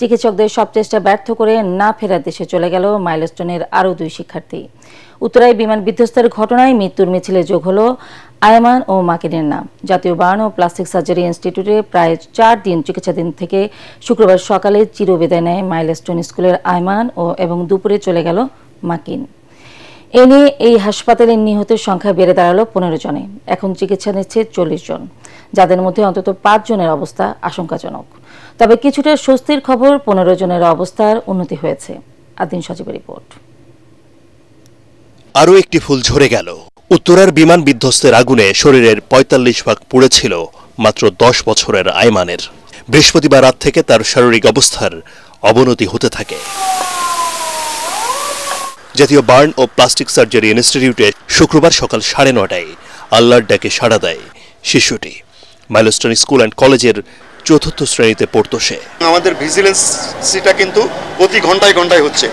চিকিৎসকদের সব চেষ্টা ব্যর্থ করে না ফেরার দেশে চলে গেল মাইলস্টোনের আরও 2 শিক্ষার্থী। উত্তরায় বিমান বিধ্বস্তের ঘটনায় মৃত্যুর মিছিলে যোগ হল আয়মান ও মাকিনের নাম। জাতীয় বার্ন ও প্লাস্টিক সার্জারি ইনস্টিটিউটে প্রায় 4 দিন চিকিৎসাধীন থেকে শুক্রবার সকালে চিরবিদায় নেয় মাইলস্টোন স্কুলের আয়মান এবং দুপুরে চলে গেল মাকিন। এ নিয়ে এই হাসপাতালে নিহতের সংখ্যা বেড়ে দাঁড়ালো 15 জনে। এখন চিকিৎসা নিচ্ছে 40 জন, যাদের মধ্যে অন্তত 5 জনের অবস্থা আশঙ্কাজনক। তবে কিছুটা স্বস্তির খবর, 15 জনের অবস্থার উন্নতি হয়েছে। আদিন সজীবের রিপোর্ট। আরও একটি ফুল ঝরে গেল। উত্তরার বিমান বিধ্বস্তের আগুনে শরীরের 45% পুড়েছিল মাত্র 10 বছরের আয়মানের। বৃহস্পতিবার রাত থেকে তার শারীরিক অবস্থার অবনতি হতে থাকে। জাতীয় বার্ন ও প্লাস্টিক সার্জারি ইনস্টিটিউটে শুক্রবার সকাল 9:30টায় আল্লাহর ডাকে সাড়া দেয় শিশুটি। মাইলস্টোন স্কুল অ্যান্ড কলেজের 4র্থ শ্রেণীতে পড়তো সে। আমাদের ভিজিলেন্সিটা কিন্তু প্রতি ঘন্টায় ঘন্টায় হচ্ছে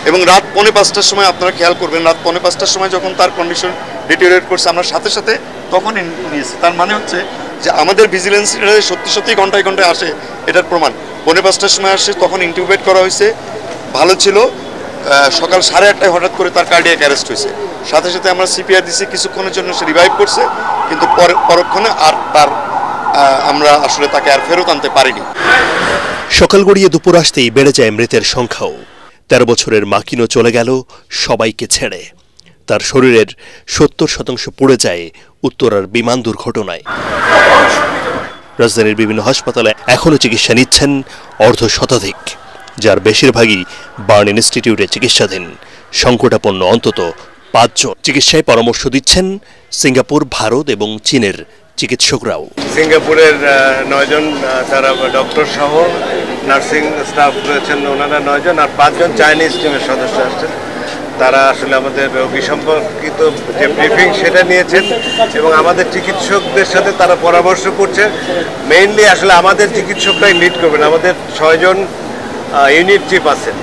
এবং রাত 4:45টার সময় আপনারা খেয়াল করবেন, রাত 4:45টার সময় যখন তার কন্ডিশন ডিটেরিওরেট করছে আমরা সাথে সাথে তখন নিয়েছি। তার মানে হচ্ছে যে আমাদের ভিজিলেন্সিটা সত্যি সত্যি ঘন্টায় ঘন্টায় আসে, এটার প্রমাণ। 4:45টার সময় আসে, তখন ইন্টিউবেট করা হয়েছে, ভালো ছিল। সকাল 8:30টায় হঠাৎ করে তার কার্ডিয়াক অ্যারেস্ট হয়েছে। সাথে সাথে আমরা সিপিআর দিছি, কিছুক্ষণের জন্য সে রিভাইভ করছে, কিন্তু পরক্ষণে আর আমরা আসলে তাকে আর ফেরত আনতে পারিনি। সকাল গড়িয়ে দুপুর আসতেই বেড়ে যায় মৃতের সংখ্যাও। 13 বছরের মাকিনও চলে গেল সবাইকে ছেড়ে। তার শরীরের 70% পুড়ে যায় উত্তরার বিমান দুর্ঘটনায়। রাজধানীর বিভিন্ন হাসপাতালে এখনও চিকিৎসা নিচ্ছেন 1/2 যার বেশিরভাগই বার্ন ইনস্টিটিউটে চিকিৎসাধীন। সংকটাপন্ন অন্তত 5 জন। চিকিৎসায় পরামর্শ দিচ্ছেন সিঙ্গাপুর, ভারত এবং চীনের চিকিৎসকরাও। সিঙ্গাপুরের 9 জন, তারা ডক্টর সহ নার্সিং স্টাফ রয়েছেন, ওনারা 9 জন, আর 5 জন চাইনিজ টিমের সদস্য আসছেন। তারা আসলে আমাদের রোগী সম্পর্কিত যে ব্রিফিং সেটা নিয়েছেন এবং আমাদের চিকিৎসকদের সাথে তারা পরামর্শ করছে। মেইনলি আসলে আমাদের চিকিৎসকরাই লিড করবেন। আমাদের 6 জন ইউনিট চিফ আছেন,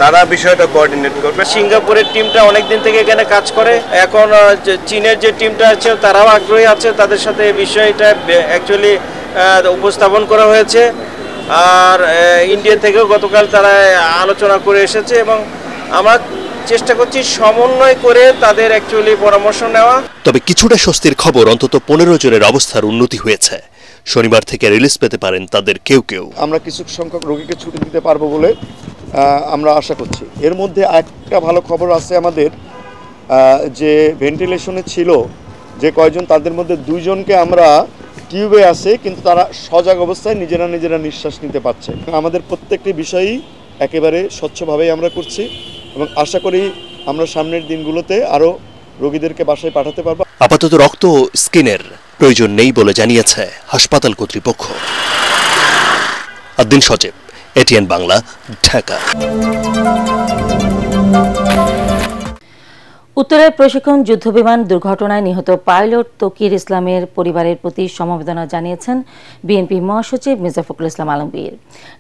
তারা বিষয়টা কোঅর্ডিনেট করবে। সিঙ্গাপুরের টিমটা অনেক দিন থেকে এখানে কাজ করে। এখন চীনের যে টিমটা আছে তারাও আগ্রহী আছে, তাদের সাথে এই বিষয়টা অ্যাকচুয়ালি উপস্থাপন করা হয়েছে। আর ইন্ডিয়া থেকেও গতকাল তারা আলোচনা করে এসেছে এবং আমরা চেষ্টা করছি সমন্বয় করে তাদের অ্যাকচুয়ালি পরামর্শ নেওয়া। তবে কিছুটা স্বস্তির খবর, অন্তত 15 জনের অবস্থার উন্নতি হয়েছে। শনিবার থেকে রিলিজ পেতে পারেন তাদের কেউ কেউ। আমরা কিছু সংখ্যক রোগীকে ছুটি দিতে পারবো বলে আমরা আশা করছি। এর মধ্যে একটা ভালো খবর আছে আমাদের, যে ভেন্টিলেশনে ছিল যে কয়জন, তাদের মধ্যে 2 জনকে আমরা টিউবে আছে, কিন্তু তারা সজাগ অবস্থায় নিজেরা নিঃশ্বাস নিতে পারছে। আমাদের প্রত্যেকটি বিষয়ই একেবারে স্বচ্ছভাবেই আমরা করছি এবং আশা করি আমরা সামনের দিনগুলোতে আরও রোগীদেরকে বাসায় পাঠাতে পারবো। আপাতত রক্ত ও স্কিনের প্রয়োজন নেই বলে জানিয়েছে হাসপাতাল কর্তৃপক্ষ। আদিন সজীব, এটিএন বাংলা, ঢাকা। উত্তরের প্রশিক্ষণ যুদ্ধবিমান দুর্ঘটনায় নিহত পাইলট তকির ইসলামের পরিবারের প্রতি সমবেদনা জানিয়েছেন বিএনপি মহাসচিব মির্জা ফখরুল ইসলাম আলমগীর।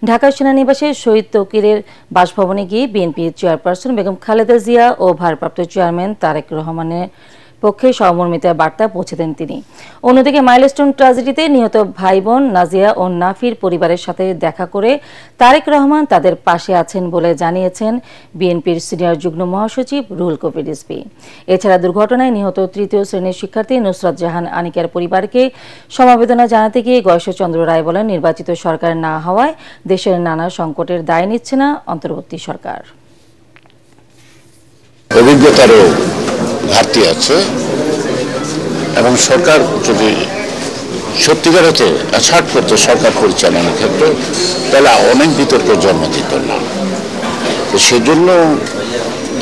ঢাকা সেনানিবাসে শহীদ তকিরের বাসভবনে গিয়ে বিএনপি চেয়ারপারসন বেগম খালেদা জিয়া ও ভারপ্রাপ্ত চেয়ারম্যান তারেক রহমানের পক্ষে সহমর্মিতার বার্তা পৌঁছে দেন তিনি। অন্যদিকে মাইলস্টোন ট্র্যাজেডিতে নিহত ভাই বোন নাজিয়া ও নাফির পরিবারের সাথে দেখা করে তারেক রহমান তাদের পাশে আছেন বলে জানিয়েছেন বিএনপির সিনিয়র যুগ্ম মহাসচিব রুহুল কবির রিজভী। এছাড়া দুর্ঘটনায় নিহত 3য় শ্রেণীর শিক্ষার্থী নুসরাত জাহান আনিকার পরিবারকে সমবেদনা জানাতে গিয়ে গয়েশ্বরচন্দ্র রায় বলেন, নির্বাচিত সরকার না হওয়ায় দেশের নানা সংকটের দায় নিচ্ছে না অন্তর্বর্তী সরকার। অভিজ্ঞতারও ঘাটতি আছে এবং সরকার যদি সত্যিকার হতে ছাড় করতো সরকার পরিচালনার ক্ষেত্রে, তাহলে অনেক বিতর্কের জন্ম দিত না। তো সেজন্য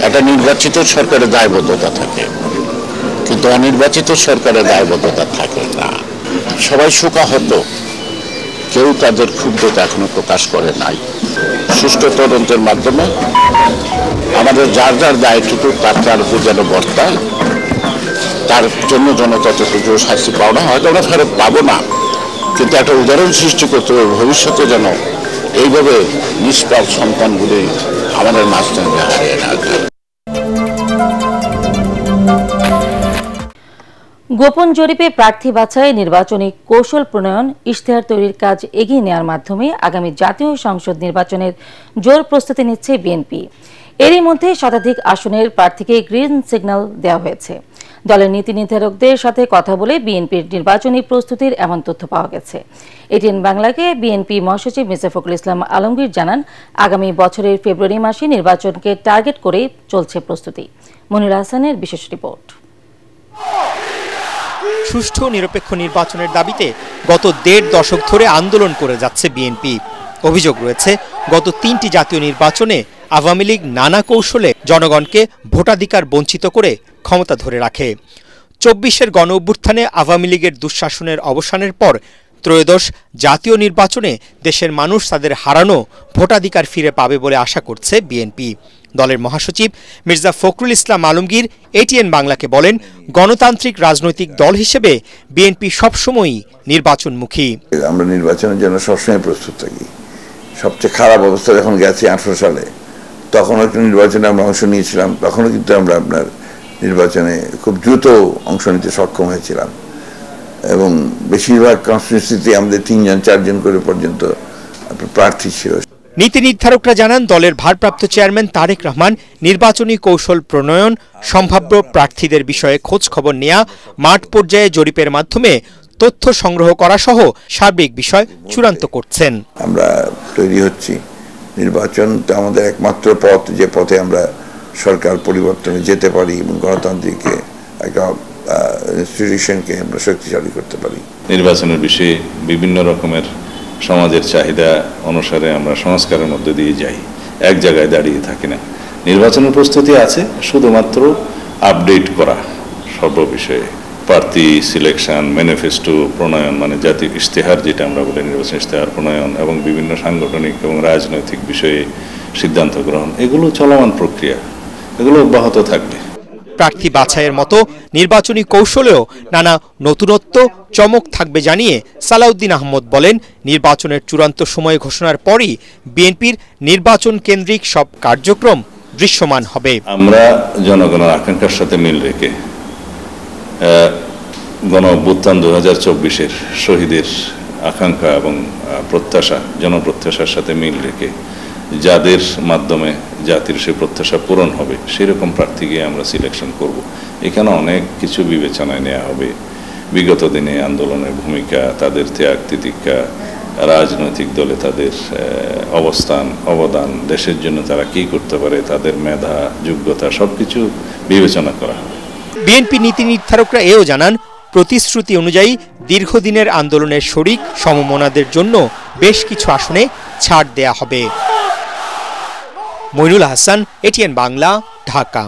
একটা নির্বাচিত সরকারের দায়বদ্ধতা থাকে, কিন্তু অনির্বাচিত সরকারের দায়বদ্ধতা থাকে না। সবাই শোকাহত, কেউ তাদের ক্ষুব্ধতা এখনো প্রকাশ করে নাই। সুষ্ঠু তদন্তের মাধ্যমে আমাদের যার যার দায়টুকু তার উপর যেন বর্তায়, তার জন্য যেন ততটুকু শাস্তি পাওয়া হয়তো আমরা ফেরত পাবো না, কিন্তু একটা উদাহরণ সৃষ্টি করতে হবে ভবিষ্যতে যেন এইভাবে নিষ্পাপ সন্তানগুলি আমাদের মাঝখানে হারিয়ে না যায়। গোপন জরিপে প্রার্থী বাছাই, নির্বাচনী কৌশল প্রণয়ন, ইশতেহার তৈরির কাজ এগিয়ে নেওয়ার মাধ্যমে আগামী জাতীয় সংসদ নির্বাচনের জোর প্রস্তুতি নিচ্ছে বিএনপি। এরই মধ্যে শতাধিক আসনের প্রার্থীকে গ্রিন সিগন্যাল দেওয়া হয়েছে। দলের নীতি নির্ধারকদের সাথে কথা বলে বিএনপির নির্বাচনী প্রস্তুতির এমন তথ্য পাওয়া গেছে। এটিএন বাংলাকে বিএনপি মহাসচিব মির্জা ফখরুল ইসলাম আলমগীর জানান, আগামী বছরের ফেব্রুয়ারি মাসে নির্বাচনকে টার্গেট করে চলছে প্রস্তুতি। মনির হাসানের বিশেষ রিপোর্ট। সুষ্ঠু নিরপেক্ষ নির্বাচনের দাবিতে গত ১.৫ দশক ধরে আন্দোলন করে যাচ্ছে বিএনপি। অভিযোগ রয়েছে, গত ৩টি জাতীয় নির্বাচনে আওয়ামী লীগ নানা কৌশলে জনগণকে ভোটাধিকার বঞ্চিত করে ক্ষমতা ধরে রাখে। ২৪-এর গণ অভ্যুত্থানে আওয়ামী লীগের দুঃশাসনের অবসানের পর ত্রয়োদশ জাতীয় নির্বাচনে দেশের মানুষ তাদের হারানো ভোটাধিকার ফিরে পাবে বলে আশা করছে বিএনপি। দলের মহাসচিব মির্জা ফখরুল ইসলাম আলমগীর এটিএন বাংলাকে বলেন, গণতান্ত্রিক রাজনৈতিক দল হিসেবে বিএনপি সবসময়ই নির্বাচনমুখী। আমরা নির্বাচনের জন্য সবসময় প্রস্তুত থাকি। সবচেয়ে খারাপ অবস্থা যখন গেছে 18 সালে, তখন একটা নির্বাচনে আমরা অংশ নিয়েছিলাম। তখনও কিন্তু আমরা আপনার নির্বাচনে খুব দ্রুত অংশ নিতে সক্ষম হয়েছিলাম এবং বেশিরভাগ কনস্টিটিউয়েন্সিতে আমাদের 3-4 করে পর্যন্ত প্রার্থী ছিল। নীতি নির্ধারকরা জানান, দলের ভারপ্রাপ্ত চেয়ারম্যান তারেক রহমান নির্বাচনী কৌশল প্রণয়ন, সম্ভাব্য প্রার্থীদের বিষয়ে খোঁজ খবর নেওয়া, মাঠ পর্যায়ে জরিপের মাধ্যমে তথ্য সংগ্রহ করা সহ সার্বিক বিষয় চূড়ান্ত করছেন। আমরা তৈরি হচ্ছি। নির্বাচনটা আমাদের একমাত্র পথ, যে পথে আমরা সরকার পরিবর্তনে যেতে পারি এবং গণতান্ত্রিক একটা ইনস্টিটিউশনকে আমরা শক্তিশালী করতে পারি। নির্বাচনের বিষয়ে বিভিন্ন রকমের সমাজের চাহিদা অনুসারে আমরা সংস্কারের মধ্যে দিয়ে যাই, এক জায়গায় দাঁড়িয়ে থাকি না। নির্বাচনের প্রস্তুতি আছে শুধুমাত্র আপডেট করা সর্ববিষয়ে, প্রার্থী সিলেকশন, ম্যানিফেস্টো প্রণয়ন, মানে জাতীয় ইশতেহার যেটা আমরা বলি, নির্বাচন ইশতেহার প্রণয়ন এবং বিভিন্ন সাংগঠনিক এবং রাজনৈতিক বিষয়ে সিদ্ধান্ত গ্রহণ, এগুলো চলমান প্রক্রিয়া, এগুলো অব্যাহত থাকবে। প্রার্থী বাছাইয়ের মতো নির্বাচনী কৌশলেও নানা নতুনত্ব, চমক থাকবে জানিয়ে সালাউদ্দিন আহমদ বলেন, নির্বাচনের চূড়ান্ত সময় ঘোষণার পরই বিএনপির নির্বাচন কেন্দ্রিক সব কার্যক্রম দৃশ্যমান হবে। আমরা জনগণের আকাঙ্ক্ষার সাথে মিল রেখে গণ অভ্যুত্থান 2024-এর শহীদের আকাঙ্ক্ষা এবং প্রত্যাশা, জনপ্রত্যাশার সাথে মিল রেখে যাদের মাধ্যমে জাতির সে প্রত্যাশা পূরণ হবে সেরকম প্রার্থীকে আমরা সিলেকশন করব। এখানে অনেক কিছু বিবেচনায় নেওয়া হবে, বিগত দিনে আন্দোলনের ভূমিকা, তাদের ত্যাগ তিতিক্ষা, রাজনৈতিক দলে তাদের অবস্থান, অবদান, দেশের জন্য তারা কি করতে পারে, তাদের মেধা, যোগ্যতা, সবকিছু বিবেচনা করা হবে। বিএনপি নীতি নির্ধারকরা এও জানান, প্রতিশ্রুতি অনুযায়ী দীর্ঘদিনের আন্দোলনের শরিক সমমনাদের জন্য বেশ কিছু আসনে ছাড় দেয়া হবে। মইনুল হাসান, এটিএন বাংলা, ঢাকা।